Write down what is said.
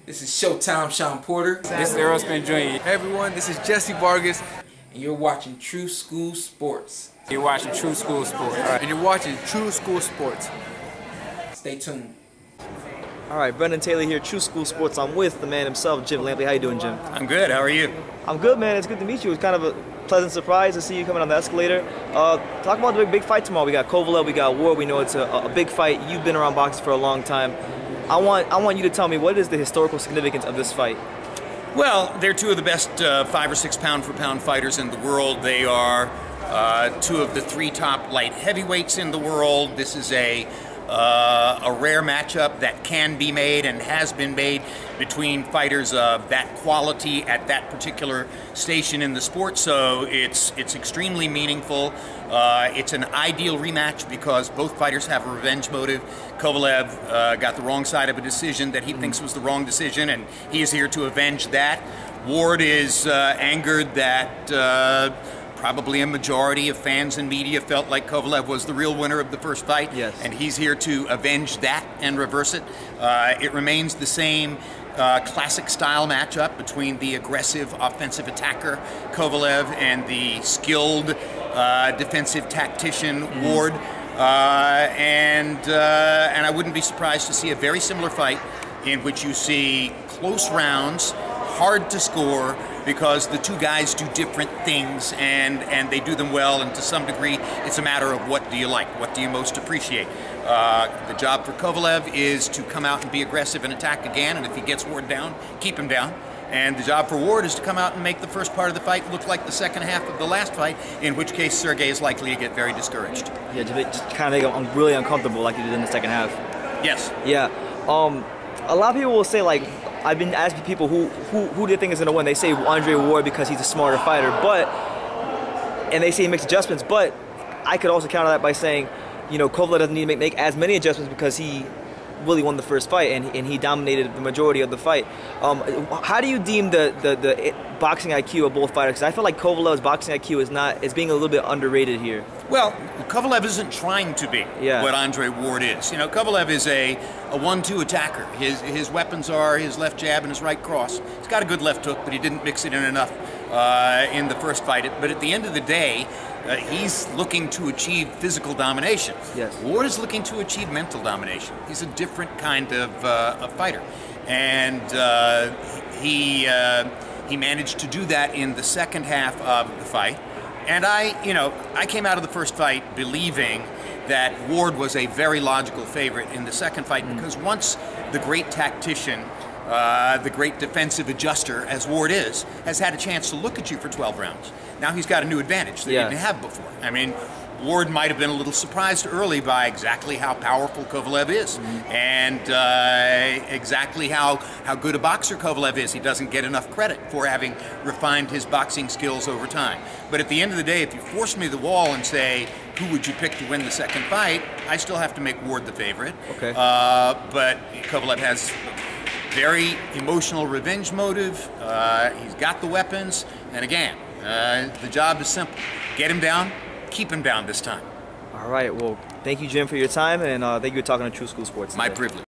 This is Showtime Sean Porter. This is Aerosmith Jr. Hey everyone, this is Jesse Vargas. And you're watching True School Sports. You're watching True School Sports. And you're watching True School Sports. Stay tuned. Alright, Brendan Taylor here, True School Sports. I'm with the man himself, Jim Lampley. How you doing, Jim? I'm good. How are you? I'm good, man. It's good to meet you. It's kind of a pleasant surprise to see you coming on the escalator. Talk about the big fight tomorrow. We got Kovalev, we got Ward. We know it's a big fight. You've been around boxing for a long time. I want you to tell me, what is the historical significance of this fight? Well, they're two of the best 5 or 6 pound for pound fighters in the world. They are two of the 3 top light heavyweights in the world. This is a rare matchup that can be made and has been made between fighters of that quality at that particular station in the sport. So it's extremely meaningful. It's an ideal rematch because both fighters have a revenge motive. Kovalev got the wrong side of a decision that he thinks was the wrong decision, and he is here to avenge that. Ward is angered that probably a majority of fans and media felt like Kovalev was the real winner of the first fight, yes. And he's here to avenge that and reverse it. It remains the same classic style matchup between the aggressive offensive attacker Kovalev and the skilled defensive tactician Ward. And I wouldn't be surprised to see a very similar fight in which you see close rounds, hard to score, because the two guys do different things and they do them well, and to some degree it's a matter of what do you like, what do you most appreciate. The job for Kovalev is to come out and be aggressive and attack again, and if he gets Ward down, keep him down. And the job for Ward is to come out and make the first part of the fight look like the second half of the last fight, in which case Sergey is likely to get very discouraged. Yeah, just kind of make him really uncomfortable like you did in the second half. Yes. Yeah. A lot of people will say, like, I've been asking people who do they think is going to win. They say Andre Ward because he's a smarter fighter, and they say he makes adjustments. But I could also counter that by saying, you know, Kovalev doesn't need to make as many adjustments because he really won the first fight and he dominated the majority of the fight. How do you deem the boxing IQ of both fighters? Because I feel like Kovalev's boxing IQ is being a little bit underrated here. Well, Kovalev isn't trying to be what Andre Ward is. You know, Kovalev is a 1-2 attacker. His weapons are his left jab and his right cross. He's got a good left hook, but he didn't mix it in enough in the first fight. But at the end of the day, he's looking to achieve physical domination. Yes. Ward is looking to achieve mental domination. He's a different kind of fighter, and he managed to do that in the second half of the fight. And I came out of the first fight believing that Ward was a very logical favorite in the second fight, because once the great tactician, the great defensive adjuster, as Ward is, has had a chance to look at you for 12 rounds, now he's got a new advantage that he didn't have before. I mean, Ward might have been a little surprised early by exactly how powerful Kovalev is, and exactly how good a boxer Kovalev is. He doesn't get enough credit for having refined his boxing skills over time. But at the end of the day, if you force me to the wall and say, who would you pick to win the second fight, I still have to make Ward the favorite. Okay. But Kovalev has very emotional revenge motive. He's got the weapons, and again, the job is simple. Get him down, keep him down this time. All right, well, thank you, Jim, for your time, and thank you for talking to True School Sports today. My privilege.